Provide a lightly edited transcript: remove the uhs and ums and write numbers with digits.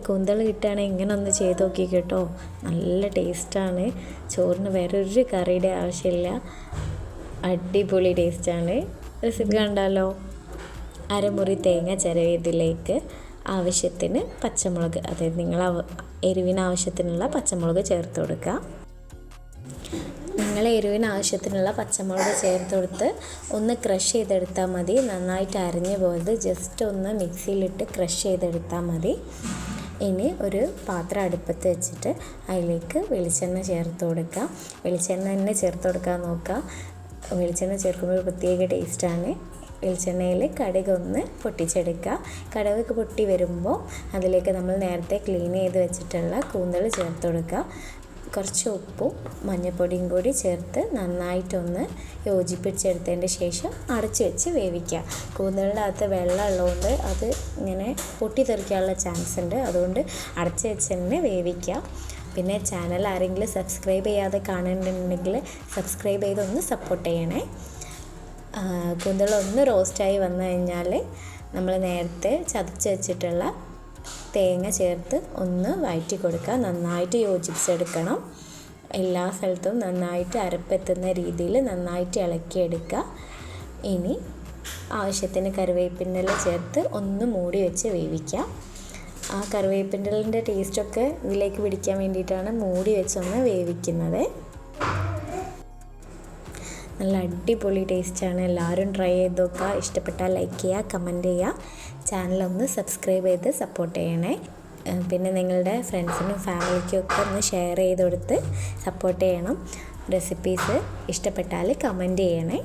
കൂന്തൽ കിട്ടുകയാണെങ്കിൽ ഇങ്ങനെ ഒന്ന് ചെയ്ത് നോക്കി കേട്ടോ. നല്ല ടേസ്റ്റാണ്. ചോറിന് വേറൊരു കറിയുടെ ആവശ്യമില്ല. അടിപൊളി ടേസ്റ്റാണ്. റെസിപ്പി കണ്ടാലോ? അരമുറി തേങ്ങ ചിരവിയതിലേക്ക് ആവശ്യത്തിന് പച്ചമുളക്, അതായത് നിങ്ങൾ എരിവിന് ആവശ്യത്തിനുള്ള പച്ചമുളക് ചേർത്ത് കൊടുക്കുക. നിങ്ങൾ എരിവിന് ആവശ്യത്തിനുള്ള പച്ചമുളക് ചേർത്ത് കൊടുത്ത് ഒന്ന് ക്രഷ് ചെയ്തെടുത്താൽ മതി. നന്നായിട്ട് അരഞ്ഞു പോയത് ജസ്റ്റ് ഒന്ന് മിക്സിയിലിട്ട് ക്രഷ് ചെയ്തെടുത്താൽ മതി. ഇനി ഒരു പാത്രം അടുപ്പത്ത് വെച്ചിട്ട് അതിലേക്ക് വെളിച്ചെണ്ണ ചേർത്ത് കൊടുക്കുക. വെളിച്ചെണ്ണ തന്നെ ചേർത്ത് കൊടുക്കാൻ നോക്കുക. വെളിച്ചെണ്ണ ചേർക്കുമ്പോൾ ഒരു പ്രത്യേക ടേസ്റ്റാണ്. വെളിച്ചെണ്ണയിൽ കടുകൊന്ന് പൊട്ടിച്ചെടുക്കുക. കടുക് പൊട്ടി വരുമ്പോൾ അതിലേക്ക് നമ്മൾ നേരത്തെ ക്ലീൻ ചെയ്ത് വെച്ചിട്ടുള്ള കൂന്തൽ ചേർത്ത് കൊടുക്കുക. കുറച്ച് ഉപ്പും മഞ്ഞൾപ്പൊടിയും കൂടി ചേർത്ത് നന്നായിട്ടൊന്ന് യോജിപ്പിച്ചെടുത്തതിൻ്റെ ശേഷം അടച്ച് വെച്ച് വേവിക്കുക. കൂന്തലിൻ്റെ അകത്ത് വെള്ളം ഉള്ളതുകൊണ്ട് അത് ഇങ്ങനെ പൊട്ടിത്തെറിക്കാനുള്ള ചാൻസ് ഉണ്ട്. അതുകൊണ്ട് അടച്ച് വെച്ച് തന്നെ വേവിക്കുക. പിന്നെ ചാനൽ ആരെങ്കിലും സബ്സ്ക്രൈബ് ചെയ്യാതെ കാണുന്നുണ്ടെങ്കിൽ സബ്സ്ക്രൈബ് ചെയ്തൊന്ന് സപ്പോർട്ട് ചെയ്യണേ. കൂന്തലൊന്ന് റോസ്റ്റായി വന്നു കഴിഞ്ഞാൽ നമ്മൾ നേരത്തെ ചതച്ച് വെച്ചിട്ടുള്ള തേങ്ങ ചേർത്ത് ഒന്ന് വഴറ്റി കൊടുക്കുക. നന്നായിട്ട് യോജിപ്പിച്ചെടുക്കണം. എല്ലാ സ്ഥലത്തും നന്നായിട്ട് അരപ്പെത്തുന്ന രീതിയിൽ നന്നായിട്ട് ഇളക്കിയെടുക്കുക. ഇനി ആവശ്യത്തിന് കറിവേപ്പിൻ്റെ ഇല ചേർത്ത് ഒന്ന് മൂടി വെച്ച് വേവിക്കുക. ആ കറിവേപ്പിൻ്റെ ഇലൻ്റെ ടേസ്റ്റൊക്കെ ഇതിലേക്ക് പിടിക്കാൻ വേണ്ടിയിട്ടാണ് മൂടി വെച്ചൊന്ന് വേവിക്കുന്നത്. നല്ല അടിപൊളി ടേസ്റ്റാണ്. എല്ലാവരും ട്രൈ ചെയ്ത് നോക്കുക. ഇഷ്ടപ്പെട്ടാൽ ലൈക്ക് ചെയ്യുക, കമൻറ്റ് ചെയ്യുക. ചാനലൊന്ന് സബ്സ്ക്രൈബ് ചെയ്ത് സപ്പോർട്ട് ചെയ്യണേ. പിന്നെ നിങ്ങളുടെ ഫ്രണ്ട്സിനും ഫാമിലിക്കും ഒക്കെ ഒന്ന് ഷെയർ ചെയ്ത് കൊടുത്ത് സപ്പോർട്ട് ചെയ്യണം. റെസിപ്പീസ് ഇഷ്ടപ്പെട്ടാൽ കമൻറ്റ് ചെയ്യണേ.